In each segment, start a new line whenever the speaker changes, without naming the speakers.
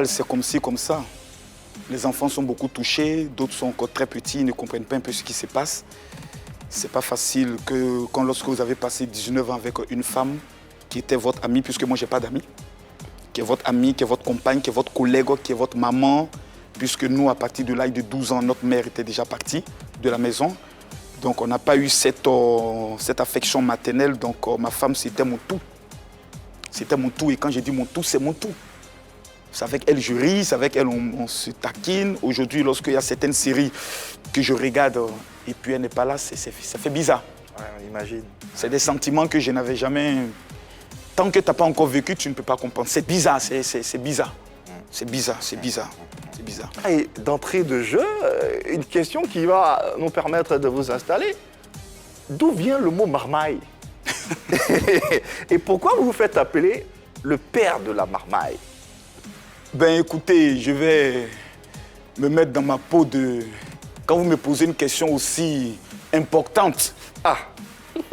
C'est comme ci, comme ça. Les enfants sont beaucoup touchés, d'autres sont encore très petits, ils ne comprennent pas un peu ce qui se passe. C'est pas facile que lorsque vous avez passé 19 ans avec une femme qui était votre amie, puisque moi, je n'ai pas d'amis, qui est votre amie, qui est votre compagne, qui est votre collègue, qui est votre maman, puisque nous, à partir de l'âge de 12 ans, notre mère était déjà partie de la maison. Donc, on n'a pas eu cette affection maternelle. Donc, ma femme, c'était mon tout. C'était mon tout. Et quand je dis mon tout, c'est mon tout. C'est avec elle je ris, c'est avec elle on se taquine. Aujourd'hui, lorsqu'il y a certaines séries que je regarde et puis elle n'est pas là, ça fait bizarre.
Ouais, on imagine.
C'est des sentiments que je n'avais jamais... Tant que tu n'as pas encore vécu, tu ne peux pas comprendre. C'est bizarre, c'est bizarre. C'est bizarre, c'est bizarre, c'est bizarre.
Et d'entrée de jeu, une question qui va nous permettre de vous installer. D'où vient le mot marmaille? Et pourquoi vous vous faites appeler le père de la marmaille?
Ben écoutez, je vais me mettre dans ma peau de... Quand vous me posez une question aussi importante,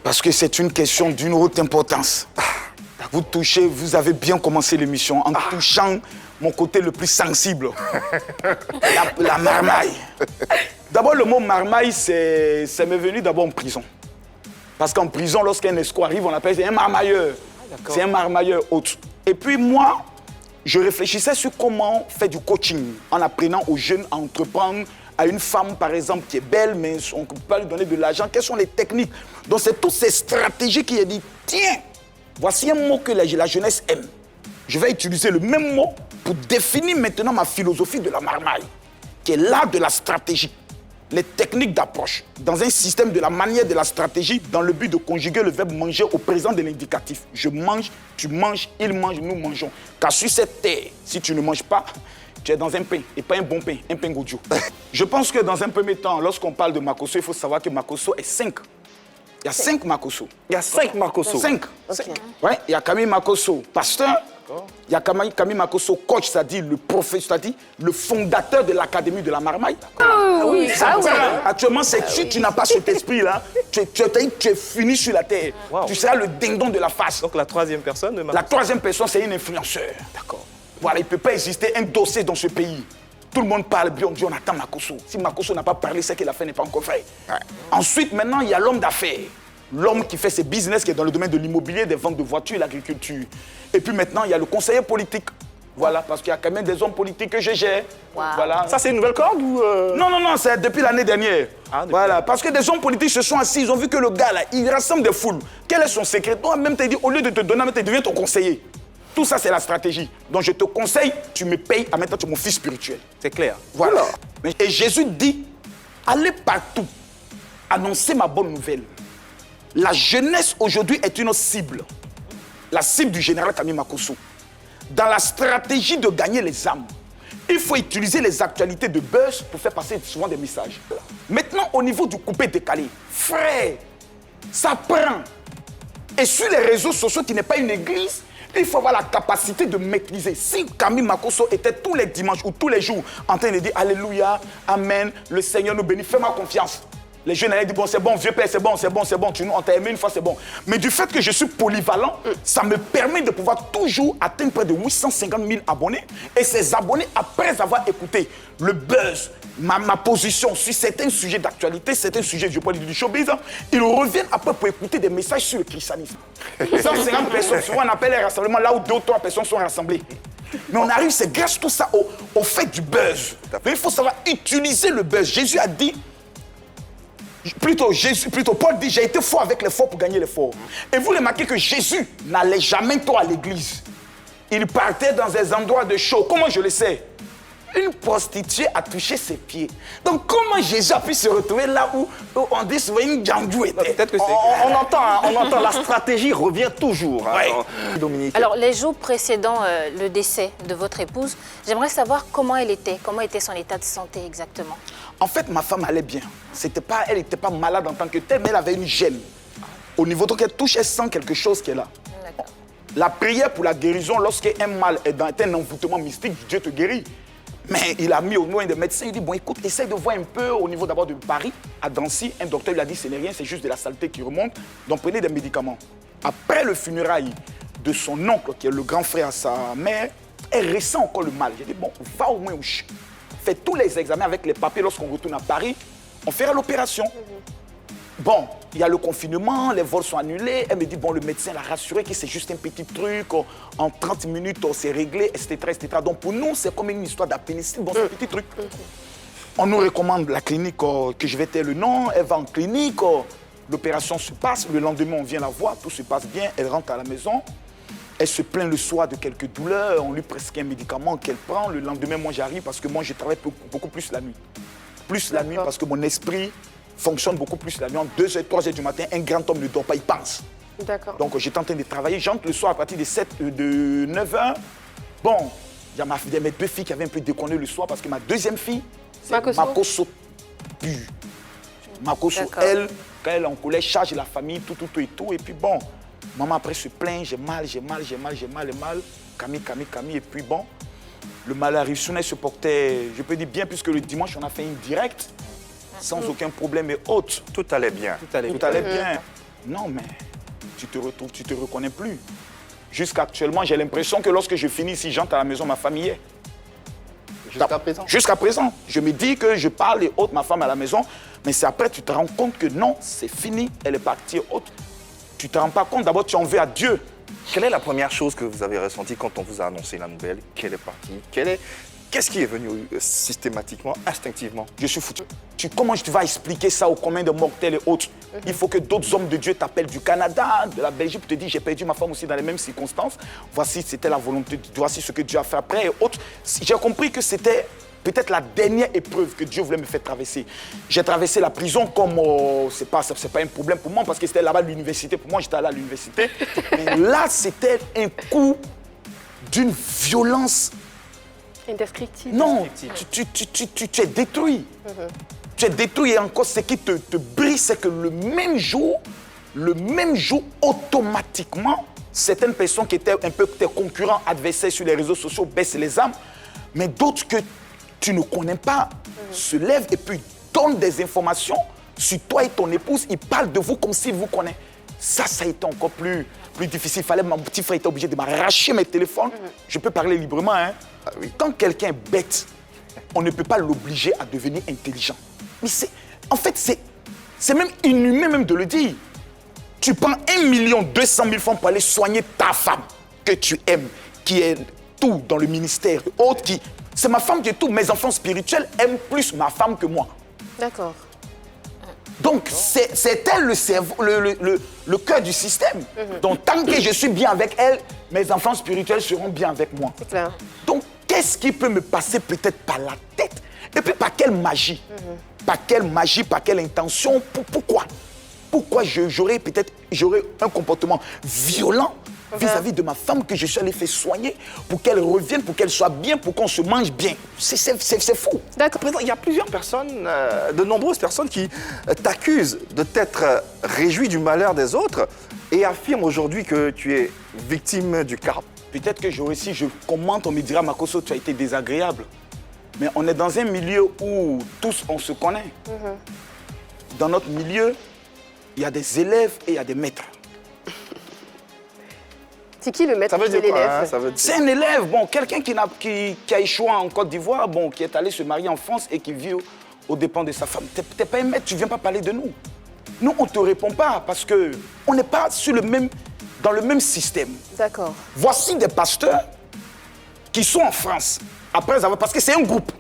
parce que c'est une question d'une haute importance. Vous touchez, vous avez bien commencé l'émission en touchant mon côté le plus sensible, la marmaille. D'abord, le mot marmaille, c'est m'est venu d'abord en prison. Parce qu'en prison, lorsqu'un escroc arrive, on appelle un marmailleur. C'est un marmailleur autre. Et puis moi, je réfléchissais sur comment faire du coaching en apprenant aux jeunes à entreprendre, à une femme, par exemple, qui est belle, mais on ne peut pas lui donner de l'argent. Quelles sont les techniques? Donc, c'est toutes ces stratégies qui a dit, tiens, voici un mot que la jeunesse aime. Je vais utiliser le même mot pour définir maintenant ma philosophie de la marmaille, qui est l'art de la stratégie, les techniques d'approche, dans un système de la manière de la stratégie, dans le but de conjuguer le verbe manger au présent de l'indicatif. Je mange, tu manges, il mange, nous mangeons. Car sur cette terre, si tu ne manges pas, tu es dans un pain, et pas un bon pain, un pain goudjou. Je pense que dans un premier temps, lorsqu'on parle de Makosso, il faut savoir que Makosso est 5. Il y a 5 Makosso.
Il y a 5 Makosso.
5. Ouais, il y a Camille Makosso, pasteur. Il y a Camille Makosso, coach, c'est-à-dire le professeur, c'est-à-dire le fondateur de l'Académie de la Marmaille.
Oui,
Actuellement, c'est tu n'as pas cet esprit-là. Tu es fini sur la terre.
Wow.
Tu seras le dindon de la face.
Donc la troisième personne de Makosso.
La troisième personne, c'est une influenceur.
D'accord.
Voilà, il ne peut pas exister un dossier dans ce pays. Tout le monde parle bien, on dit on attend Makosso. Si Makosso n'a pas parlé, c'est que l'affaire n'est pas encore faite. Ouais. Ensuite, maintenant, il y a l'homme d'affaires. L'homme qui fait ses business, qui est dans le domaine de l'immobilier, des ventes de voitures, l'agriculture. Et puis maintenant, il y a le conseiller politique. Voilà, parce qu'il y a quand même des hommes politiques que je gère.
Wow.
Voilà.
Ça, c'est une nouvelle corde ou
Non, c'est depuis l'année dernière. Voilà, parce que des hommes politiques se sont assis, ils ont vu que le gars, là, il rassemble des foules. Quel est son secret? Toi, même, t'as dit, au lieu de te donner, tu deviens ton conseiller. Tout ça, c'est la stratégie. Donc, je te conseille, tu me payes, à maintenant, tu es mon fils spirituel.
C'est clair.
Voilà. Et Jésus dit, allez partout, annoncez ma bonne nouvelle. La jeunesse aujourd'hui est une cible. La cible du général Camille Makosso. Dans la stratégie de gagner les âmes, il faut utiliser les actualités de buzz pour faire passer souvent des messages. Maintenant, au niveau du coupé décalé, frère, ça prend. Et sur les réseaux sociaux qui n'est pas une église, il faut avoir la capacité de maîtriser. Si Camille Makosso était tous les dimanches ou tous les jours en train de dire Alléluia, Amen, le Seigneur nous bénit, fais-moi confiance. Les jeunes allaient dire, bon, c'est bon, vieux père, c'est bon, on t'a aimé une fois, c'est bon. Mais du fait que je suis polyvalent, ça me permet de pouvoir toujours atteindre près de 850 000 abonnés. Et ces abonnés, après avoir écouté le buzz, ma position sur certains sujets d'actualité, certains sujets, je parle du showbiz, ils reviennent après pour écouter des messages sur le christianisme. 150 personnes, souvent on appelle les rassemblements là où 2 ou 3 personnes sont rassemblées. Mais on arrive, c'est grâce tout ça au fait du buzz. Mais il faut savoir utiliser le buzz. Jésus a dit, Plutôt, Paul dit, j'ai été fort avec les forts pour gagner les forts. Et vous remarquez que Jésus n'allait jamais trop à l'église. Il partait dans des endroits de show. Comment je le sais? Une prostituée a touché ses pieds. Donc comment Jésus a pu se retrouver là où on dit souvent une jambou était?
Peut-être que c'est... On entend, la stratégie revient toujours.
Ouais.
Dominique.
Alors, les jours précédant le décès de votre épouse, j'aimerais savoir comment elle était, comment était son état de santé exactement.
En fait, ma femme allait bien. Elle n'était pas malade en tant que telle, mais elle avait une gêne. Au niveau de qu'elle touche, elle sent quelque chose qui est là. La prière pour la guérison, lorsqu'un mal est dans un envoûtement mystique, Dieu te guérit. Mais il a mis au loin des médecins, il dit, bon écoute, essaye de voir un peu au niveau d'abord de Paris, à Dancy. Un docteur lui a dit, ce n'est rien, c'est juste de la saleté qui remonte, donc prenez des médicaments. Après le funérail de son oncle, qui est le grand frère à sa mère, est récent encore le mal. J'ai dit, bon, va au moins fais tous les examens avec les papiers. Lorsqu'on retourne à Paris, on fera l'opération. Bon, il y a le confinement, les vols sont annulés. Elle me dit, bon, le médecin l'a rassuré que c'est juste un petit truc. En 30 minutes, c'est réglé, etc., etc. Donc pour nous, c'est comme une histoire d'appénicite. Bon, c'est un petit truc. On nous recommande la clinique, que je vais taire le nom. Elle va en clinique. L'opération se passe. Le lendemain, on vient la voir. Tout se passe bien. Elle rentre à la maison. Elle se plaint le soir de quelques douleurs. On lui prescrit un médicament qu'elle prend. Le lendemain, moi, j'arrive parce que moi, je travaille beaucoup plus la nuit. Plus la nuit parce que mon esprit fonctionne beaucoup plus la nuit. En 2h, 3h du matin, un grand homme ne dort pas, il pense.
D'accord.
Donc, j'étais en train de travailler. J'entre le soir à partir de 9h. Bon, il y a mes 2 filles qui avaient un peu déconné le soir parce que ma deuxième fille, c'est Makoso pur. Makoso, elle, quand elle est en colère, charge la famille, tout et tout. Et puis bon, maman après se plaint, j'ai mal. Camille. Et puis bon, le mal arrive. Soun, elle se portait, je peux dire bien, puisque le dimanche, on a fait une directe, sans aucun problème et autres.
Tout allait bien.
Tout allait bien. Non, mais tu te retrouves, tu te reconnais plus. Jusqu'actuellement, j'ai l'impression que lorsque je finis ici, j'entre à la maison, ma famille est.
Jusqu'à présent?
Jusqu'à présent. Je me dis que je parle et autres, ma femme à la maison, mais c'est après tu te rends compte que non, c'est fini, elle est partie autre. Tu ne te rends pas compte, d'abord tu en veux à Dieu.
Quelle est la première chose que vous avez ressentie quand on vous a annoncé la nouvelle? Qu'elle est partie? Qu'est-ce qui est venu systématiquement, instinctivement?
Je suis foutu. Comment tu vas expliquer ça aux communs de mortels et autres? Il faut que d'autres hommes de Dieu t'appellent du Canada, de la Belgique, pour te dire j'ai perdu ma femme aussi dans les mêmes circonstances. Voici, c'était la volonté, voici ce que Dieu a fait après et autres. J'ai compris que c'était peut-être la dernière épreuve que Dieu voulait me faire traverser. J'ai traversé la prison comme, c'est pas un problème pour moi parce que c'était là-bas l'université. Pour moi, j'étais allé à l'université. Mais là, c'était un coup d'une violence
indescriptible.
Non, tu es détruit. Tu es détruit et encore ce qui te brise, c'est que le même jour, automatiquement, certaines personnes qui étaient un peu tes concurrents, adversaires sur les réseaux sociaux baissent les armes, mais d'autres que tu ne connais pas se lèvent et puis donnent des informations sur toi et ton épouse. Ils parlent de vous comme s'ils vous connaissent. Ça a été encore plus difficile. Mon petit frère était obligé de m'arracher mes téléphones. Je peux parler librement, hein.
Ah oui.
Quand quelqu'un est bête, on ne peut pas l'obliger à devenir intelligent. Mais en fait, c'est même inhumain même de le dire. Tu prends 1 200 000 francs pour aller soigner ta femme que tu aimes, qui est tout dans le ministère, c'est ma femme qui est tout. Mes enfants spirituels aiment plus ma femme que moi.
D'accord.
Donc, c'est elle le cerveau, le cœur du système. Donc, tant que je suis bien avec elle, mes enfants spirituels seront bien avec moi.
C'est clair.
Donc, qu'est-ce qui peut me passer peut-être par la tête? Et puis, par quelle magie? Par quelle magie, par quelle intention? Pourquoi? Pourquoi j'aurais un comportement violent vis-à-vis de ma femme que je suis allé faire soigner pour qu'elle revienne, pour qu'elle soit bien, pour qu'on se mange bien? C'est fou.
D'accord. Il y a plusieurs personnes, de nombreuses personnes qui t'accusent de t'être réjoui du malheur des autres et affirment aujourd'hui que tu es victime du karma.
Peut-être que si je commente, on me dira, Makoso, tu as été désagréable. Mais on est dans un milieu où tous, on se connaît. Dans notre milieu, il y a des élèves et il y a des maîtres.
C'est qui le maître?
Ça veut dire quoi, hein?
C'est un élève, bon, quelqu'un qui a échoué en Côte d'Ivoire, bon, qui est allé se marier en France et qui vit aux dépens de sa femme. T'es pas un maître, tu ne viens pas parler de nous. Nous, on ne te répond pas parce qu'on n'est pas dans le même système.
D'accord.
Voici des pasteurs qui sont en France, parce que c'est un groupe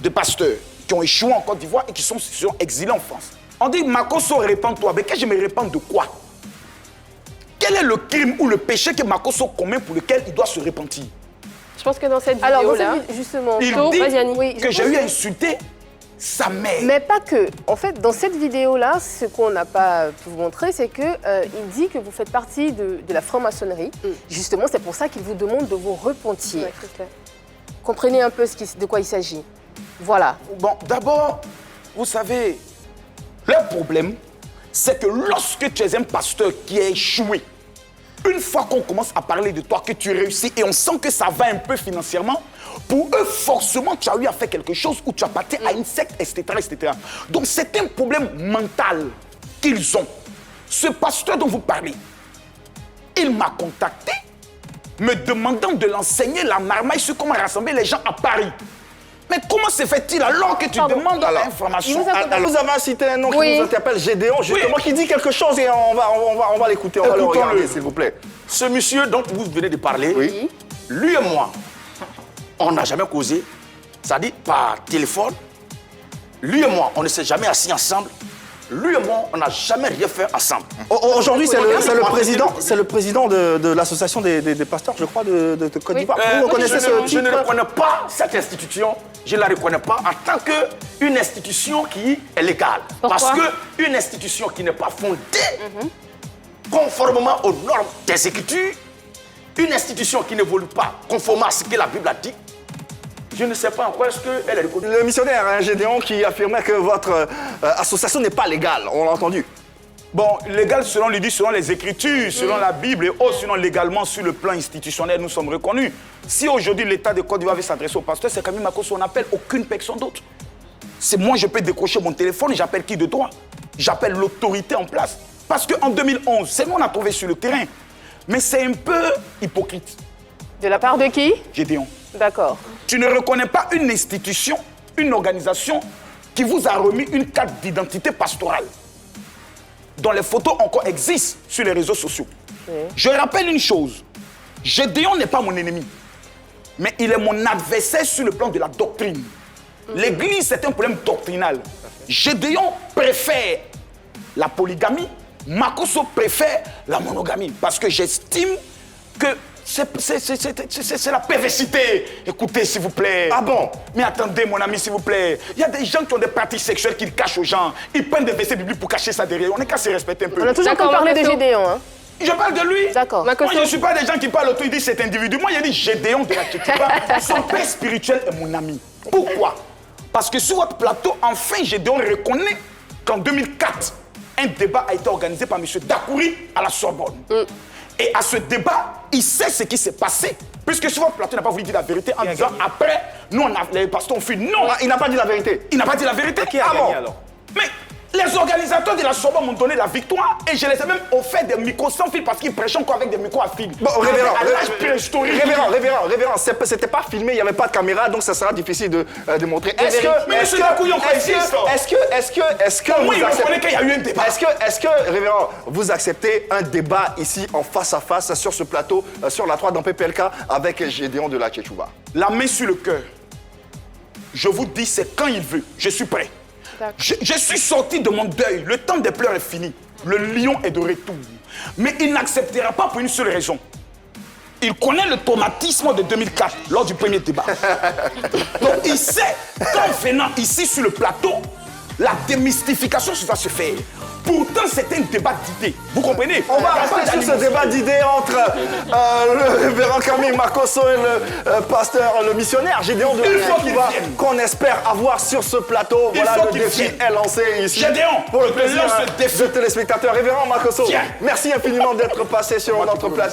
de pasteurs qui ont échoué en Côte d'Ivoire et qui sont exilés en France. On dit, Makoso, répands-toi. Mais que je me répands de quoi? Quel est le crime ou le péché que Makoso commet pour lequel il doit se repentir?
Je pense que dans cette vidéo-là, justement,
il dit que j'ai eu à insulter sa mère.
Mais pas que. En fait, dans cette vidéo-là, ce qu'on n'a pas pu vous montrer, c'est qu'il dit que vous faites partie de la franc-maçonnerie. Justement, c'est pour ça qu'il vous demande de vous repentir. Ouais, comprenez un peu de quoi il s'agit. Voilà.
Bon, d'abord, vous savez, le problème, c'est que lorsque tu es un pasteur qui a échoué, une fois qu'on commence à parler de toi, que tu réussis et on sent que ça va un peu financièrement, pour eux, forcément, tu as eu à faire quelque chose où tu as parti à une secte, etc., etc. Donc, c'est un problème mental qu'ils ont. Ce pasteur dont vous parlez, il m'a contacté me demandant de l'enseigner la marmaille sur comment rassembler les gens à Paris. Mais comment se fait-il alors que tu demandes l'information?
Alors, vous avez cité un nom qui
Oui.
nous interpelle, Gédéon, justement, qui dit quelque chose et on va l'écouter, on va le
Écoutons-le.
regarder, s'il vous plaît.
Ce monsieur dont vous venez de parler,
Oui.
lui et moi, on n'a jamais causé, c'est-à-dire par téléphone. Lui et moi, on ne s'est jamais assis ensemble. Lui et moi, on n'a jamais rien fait ensemble.
Aujourd'hui, c'est
Oui.
le président de l'association des pasteurs, je crois, de Côte d'Ivoire. Vous reconnaissez ce
je ne
titre?
reconnais pas cette institution. Je ne la reconnais pas en tant qu'une institution qui est légale.
Pourquoi?
Parce qu'une institution qui n'est pas fondée conformément aux normes des Écritures, une institution qui n'évolue pas conformément à ce que la Bible a dit, je ne sais pas encore est-ce qu'elle est reconnue.
Le missionnaire, hein, Gédéon, qui affirmait que votre association n'est pas légale, on l'a entendu.
Bon, légal selon l'idée, selon les Écritures, selon la Bible et autres, sinon légalement sur le plan institutionnel, nous sommes reconnus. Si aujourd'hui l'État de Côte d'Ivoire veut s'adresser au pasteur, c'est Camille Makosso, on n'appelle aucune personne d'autre. C'est moi, je peux décrocher mon téléphone, j'appelle qui de droit? J'appelle l'autorité en place. Parce qu'en 2011, c'est nous on a trouvé sur le terrain. Mais c'est un peu hypocrite,
De la part de qui?
Gédéon.
D'accord.
Tu ne reconnais pas une institution, une organisation qui vous a remis une carte d'identité pastorale, dont les photos encore existent sur les réseaux sociaux. Je rappelle une chose, Gédéon n'est pas mon ennemi, mais il est mon adversaire sur le plan de la doctrine. L'Église, c'est un problème doctrinal. Gédéon préfère la polygamie, Makosso préfère la monogamie, parce que j'estime que c'est la perversité. Écoutez, s'il vous plaît.
Ah bon?
Mais attendez, mon ami, s'il vous plaît. Il y a des gens qui ont des pratiques sexuelles qu'ils cachent aux gens. Ils prennent des versets bibliques pour cacher ça derrière. On n'est qu'à se respecter un peu.
On a toujours pas
D'accord,
parlé de
Makosso.
Gédéon, hein.
Je parle de lui.
D'accord.
Moi, je ne suis pas des gens qui parlent autour, ils disent cet individu. Moi, il dit Gédéon de la Tchétouba. Son père spirituel est mon ami. Pourquoi? Parce que sur votre plateau, enfin, Gédéon reconnaît qu'en 2004, un débat a été organisé par M. Dakouri à la Sorbonne. Et à ce débat, il sait ce qui s'est passé. Puisque sur votre plateau, il n'a pas voulu dire la vérité en disant après, nous, les pasteurs ont fait non.
Ah, il n'a pas dit la vérité.
Il n'a pas dit la vérité.
Qui a gagné alors?
Mais les organisateurs de la Sorbonne m'ont donné la victoire et je les ai même offert des micros sans fil parce qu'ils prêchaient encore avec des micros à fil.
Bon, révérend,
À l'âge préhistorique.
révérend, c'était pas filmé, il n'y avait pas de caméra, donc ça sera difficile de montrer. Est-ce
Mais monsieur Dakouillon, quoi, existe.
que
Moi,
vous
il reconnaît
acceptez,
qu'il y a eu un débat.
est-ce que, révérend, vous acceptez un débat ici en face à face sur ce plateau, sur la 3 dans PPLK avec Gédéon de la Tchétouba?
La main sur le cœur. Je vous dis, c'est quand il veut. Je suis prêt. Je suis sorti de mon deuil. Le temps des pleurs est fini. Le lion est de retour. Mais il n'acceptera pas pour une seule raison. Il connaît le traumatisme de 2004 lors du premier débat. Donc il sait qu'en venant ici sur le plateau, la démystification va se faire. Pourtant, c'est un débat d'idées. Vous comprenez?
On va rester sur ce débat d'idées entre le révérend Camille Makosso et le pasteur, le missionnaire Gédéon de
Il faut qu'il
Tchétouba,
vienne.
qu'on espère avoir sur ce plateau.
Il
Voilà,
faut
le
qu'il
défi
vienne.
est lancé ici.
Gédéon,
pour le
je
plaisir
lance le défi.
de téléspectateurs. Révérend Makosso,
Viens.
merci infiniment d'être passé sur notre plateau.